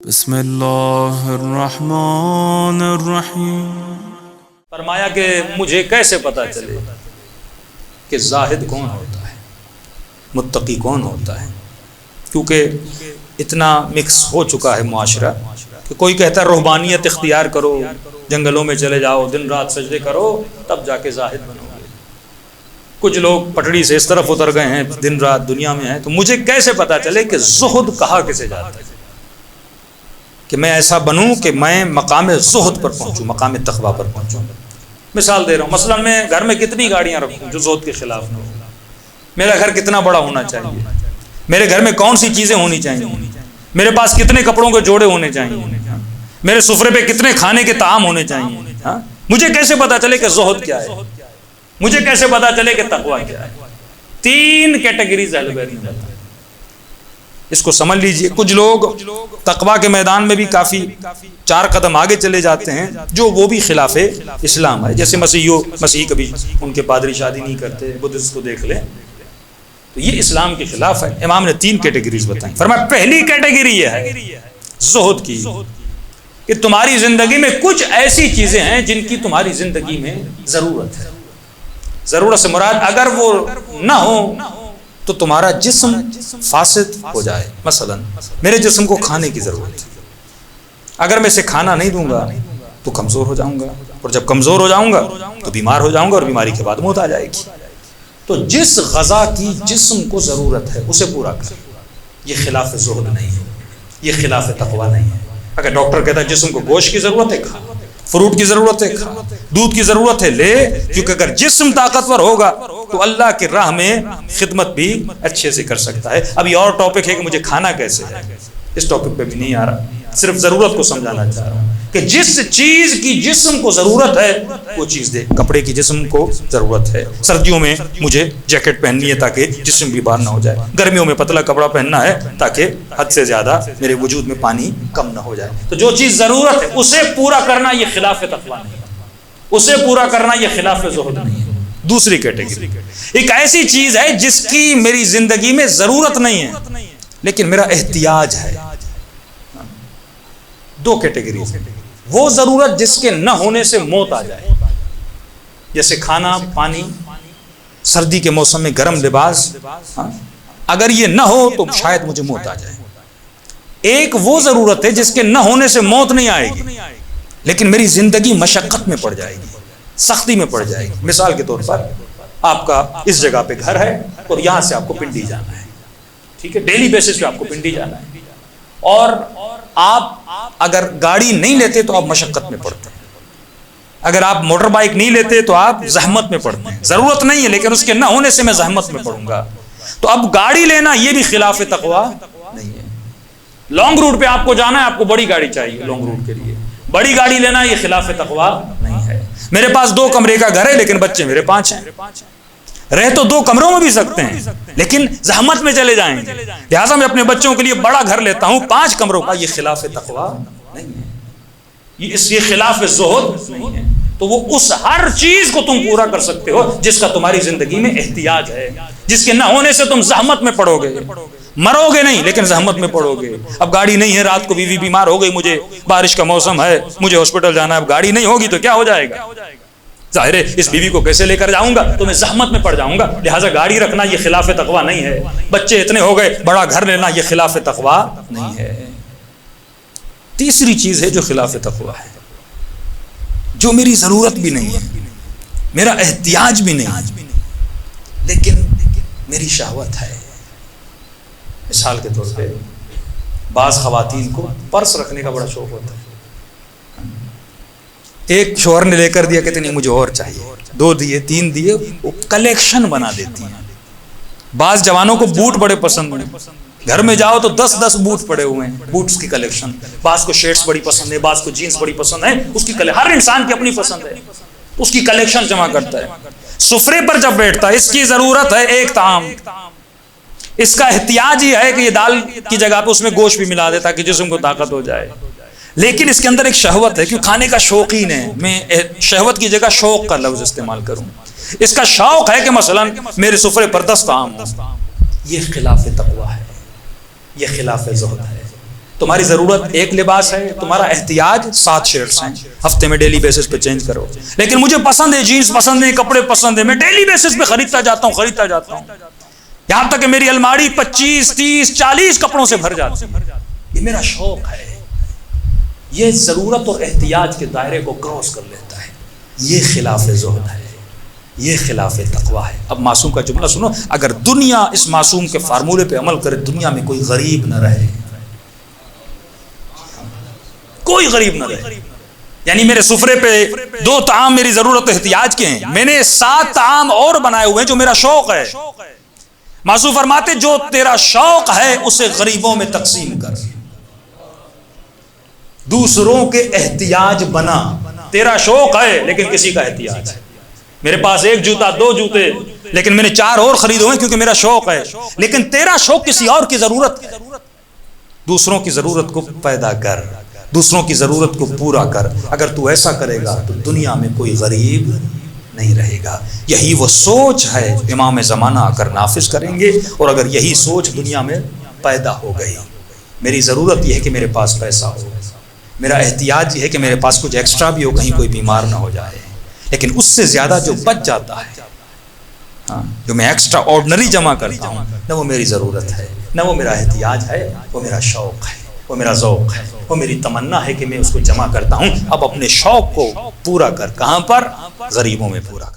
بسم اللہ الرحمن الرحیم۔ فرمایا کہ مجھے کیسے پتہ چلے کہ زاہد کون ہوتا ہے، متقی کون ہوتا ہے، کیونکہ اتنا مکس ہو چکا ہے معاشرہ کہ کوئی کہتا ہے رہبانیت اختیار کرو، جنگلوں میں چلے جاؤ، دن رات سجدے کرو، تب جا کے زاہد بنو گے۔ کچھ لوگ پٹڑی سے اس طرف اتر گئے ہیں، دن رات دنیا میں ہیں، تو مجھے کیسے پتہ چلے کہ زہد کہاں کسے جاتا ہے، کہ میں ایسا بنوں کہ میں مقام زہد پر پہنچوں، مقام تقویٰ پر پہنچوں۔ مثال دے رہا ہوں، مثلا میں گھر میں کتنی گاڑیاں رکھوں جو زہد کے خلاف نہ ہو، میرا گھر کتنا بڑا ہونا چاہیے، میرے گھر میں کون سی چیزیں ہونی چاہیے، میرے پاس کتنے کپڑوں کے جوڑے ہونے چاہیے، میرے سفرے پہ کتنے کھانے کے طعام ہونے چاہیے۔ مجھے کیسے پتا چلے کہ زہد کیا ہے، مجھے کیسے پتا چلے کہ تقویٰ کیا ہے؟ 3 کیٹیگریز اہل بیت نے بتائی، اس کو سمجھ لیجئے۔ کچھ لوگ تقویٰ کے میدان میں بھی کافی 4 قدم آگے چلے جاتے ہیں، جو وہ بھی خلاف اسلام ہے، جیسے مسیحی کبھی ان کے پادری شادی نہیں کرتے، بدھسٹ کو دیکھ لیں، تو یہ اسلام کے خلاف ہے۔ امام نے 3 کیٹیگریز بتائیں، فرمایا پہلی کیٹیگری یہ ہے زہد کی، کہ تمہاری زندگی میں کچھ ایسی چیزیں ہیں جن کی تمہاری زندگی میں ضرورت ہے۔ ضرورت سے مراد اگر وہ نہ ہو تو تمہارا جسم فاسد ہو جائے۔ مثلا میرے جسم کو کھانے کی ضرورت ہے، اگر میں اسے کھانا نہیں دوں گا تو کمزور ہو جاؤں گا، اور جب کمزور ہو جاؤں گا تو بیمار ہو جاؤں گا، اور بیماری کے بعد موت آ جائے گی۔ تو جس غذا کی جسم کو ضرورت ہے اسے پورا کر، یہ خلاف زہد نہیں ہے، یہ خلاف تقویٰ نہیں ہے۔ اگر ڈاکٹر کہتا ہے جسم کو گوشت کی ضرورت ہے، کھا، فروٹ کی ضرورت ہے، کھا، دودھ کی ضرورت ہے، لے، کیونکہ اگر جسم طاقتور ہوگا تو اللہ کی راہ میں خدمت بھی اچھے سے کر سکتا ہے۔ اب یہ اور ٹاپک ہے کہ مجھے کھانا کیسے ہے، اس ٹاپک پہ بھی نہیں آ رہا، صرف ضرورت کو سمجھانا چاہ رہا ہوں کہ جس چیز کی جسم کو ضرورت ہے وہ چیز دے۔ کپڑے کی جسم کو ضرورت ہے، سردیوں میں مجھے جیکٹ پہننی ہے تاکہ جسم بیمار نہ ہو جائے، گرمیوں میں پتلا کپڑا پہننا ہے تاکہ حد سے زیادہ میرے وجود میں پانی کم نہ ہو جائے۔ تو جو چیز ضرورت ہے اسے پورا کرنا یہ خلاف تقویٰ نہیں ہے، اسے پورا کرنا یہ خلاف زہد نہیں ہے۔ دوسری کیٹیگری ایک ایسی چیز ہے جس کی میری زندگی میں ضرورت نہیں ہے لیکن میرا احتیاج ہے۔ 2 کیٹیگریز ہیں، وہ ضرورت جس کے نہ ہونے سے موت آ جائے، جیسے کھانا، پانی، سردی کے موسم میں گرم لباس، اگر یہ نہ ہو تو شاید مجھے موت آ جائے۔ ایک وہ ضرورت ہے جس کے نہ ہونے سے موت نہیں آئے گی لیکن میری زندگی مشقت میں پڑ جائے گی، سختی میں پڑ جائے گی۔ مثال کے طور پر آپ کا اس جگہ پہ گھر ہے اور یہاں سے آپ کو پنڈی جانا ہے، ٹھیک ہے، ڈیلی بیسس پہ آپ کو پنڈی جانا ہے، اور آپ اگر گاڑی نہیں لیتے تو آپ مشقت میں پڑتے ہیں، اگر آپ موٹر بائک نہیں لیتے تو آپ زحمت میں پڑتے ہیں۔ ضرورت نہیں ہے لیکن اس کے نہ ہونے سے میں زحمت میں پڑوں گا، تو اب گاڑی لینا یہ بھی خلاف تقویٰ نہیں ہے۔ لانگ روٹ پہ آپ کو جانا ہے، آپ کو بڑی گاڑی چاہیے، لانگ روٹ کے لیے بڑی گاڑی لینا یہ خلاف تقویٰ نہیں ہے۔ میرے پاس 2 کمرے کا گھر ہے لیکن بچے میرے 5 ہیں، رہ تو 2 کمروں میں بھی سکتے ہیں لیکن زحمت میں چلے جائیں گے، لہٰذا میں اپنے بچوں کے لیے بڑا گھر لیتا ہوں 5 کمروں کا، یہ خلاف تقویٰ نہیں ہے، یہ خلاف زہد نہیں ہے۔ تو وہ اس ہر چیز کو تم پورا کر سکتے ہو جس کا تمہاری زندگی میں احتیاج ہے، جس کے نہ ہونے سے تم زحمت میں پڑو گے، مرو گے نہیں لیکن زحمت میں پڑو گے۔ اب گاڑی نہیں ہے، رات کو بیوی بیمار ہو گئی، مجھے بارش کا موسم ہے، مجھے ہاسپٹل جانا ہے، اب گاڑی نہیں ہوگی تو کیا ہو جائے گا؟ ظاہر ہے اس بیوی کو کیسے لے کر جاؤں گا، تو میں زحمت میں پڑ جاؤں گا، لہٰذا گاڑی رکھنا یہ خلاف تقویٰ نہیں ہے۔ بچے اتنے ہو گئے، بڑا گھر لینا یہ خلاف تقویٰ نہیں ہے۔ تیسری چیز ہے جو خلاف تقویٰ ہے، جو میری ضرورت بھی نہیں ہے، میرا احتیاج بھی نہیں ہے لیکن میری شہوت ہے۔ مثال کے طور پہ بعض خواتین کو پرس رکھنے کا بڑا شوق ہوتا ہے، ایک شوہر نے لے کر دیا، کہتے نہیں مجھے اور چاہیے، 2 دیے، 3 دیے، وہ کلیکشن بنا دیتی ہیں۔ بعض جوانوں کو بوٹ بڑے پسند ہیں، گھر میں جاؤ تو 10 بوٹ پڑے ہوئے ہیں، بوٹس کی کلیکشن۔ بعض کو شرٹس بڑی پسند ہے، بعض کو جینس بڑی پسند ہے، اس کی ہر انسان کی اپنی پسند ہے، اس کی کلیکشن جمع کرتا ہے۔ سفرے پر جب بیٹھتا ہے، اس کی ضرورت ہے ایک طعام، اس کا احتیاج یہ ہے کہ یہ دال کی جگہ پہ اس میں گوشت بھی ملا دے تاکہ جسم کو طاقت ہو جائے، لیکن اس کے اندر ایک شہوت ہے، کیوں کھانے کا شوقین ہے۔ میں شہوت کی جگہ شوق کا لفظ استعمال کروں، اس کا شوق ہے کہ مثلا میرے سفرے پر 10 طعام ہوں، یہ خلاف تقویٰ ہے، یہ خلاف زہد ہے۔ تمہاری ضرورت ایک لباس ہے، تمہارا احتیاج 7 شرٹس ہیں، ہفتے میں ڈیلی بیسس پہ چینج کرو، لیکن مجھے پسند ہے، جینس پسند ہے، کپڑے پسند ہے، میں ڈیلی بیسس پہ خریدتا جاتا ہوں، یہاں تک کہ میری الماری 25 30 40 کپڑوں سے بھر جاتی ہے۔ یہ میرا شوق ہے، یہ ضرورت اور احتیاج کے دائرے کو کراس کر لیتا ہے، یہ خلاف زہد ہے، یہ خلاف تقوی ہے۔ اب معصوم کا جملہ سنو، اگر دنیا اس معصوم کے فارمولے پہ عمل کرے، دنیا میں کوئی غریب نہ رہے، کوئی غریب نہ رہے، یعنی میرے سفرے پہ 2 طعام میری ضرورت و احتیاج کے ہیں، میں نے 7 طعام اور بنائے ہوئے ہیں جو میرا شوق ہے۔ معصوم فرماتے جو تیرا شوق ہے اسے غریبوں میں تقسیم کر، دوسروں کے احتیاج بنا۔ تیرا شوق ہے لیکن کسی کا احتیاج ہے، میرے پاس 1 جوتا 2 جوتے لیکن میں نے 4 اور خریدے ہوئے کیونکہ میرا شوق ہے، لیکن تیرا شوق کسی اور کی ضرورت ہے۔ دوسروں کی ضرورت کو پیدا کر، دوسروں کی ضرورت کو پورا کر۔ اگر تو ایسا کرے گا تو دنیا میں کوئی غریب نہیں رہے گا۔ یہی وہ سوچ ہے امام زمانہ آ کر نافذ کریں گے، اور اگر یہی سوچ دنیا میں پیدا ہو گئی، میری ضرورت یہ ہے کہ میرے پاس پیسہ ہو، میرا احتیاج یہ ہے کہ میرے پاس کچھ ایکسٹرا بھی ہو، کہیں کوئی بیمار نہ ہو جائے، لیکن اس سے زیادہ جو بچ جاتا ہے، جو میں ایکسٹرا آرڈنری جمع کرتا ہوں، نہ وہ میری ضرورت ہے، نہ وہ میرا احتیاج ہے، وہ میرا شوق ہے، وہ میرا ذوق ہے، وہ میری تمنا ہے کہ میں اس کو جمع کرتا ہوں۔ اب اپنے شوق کو پورا کر، کہاں پر؟ غریبوں میں پورا کر۔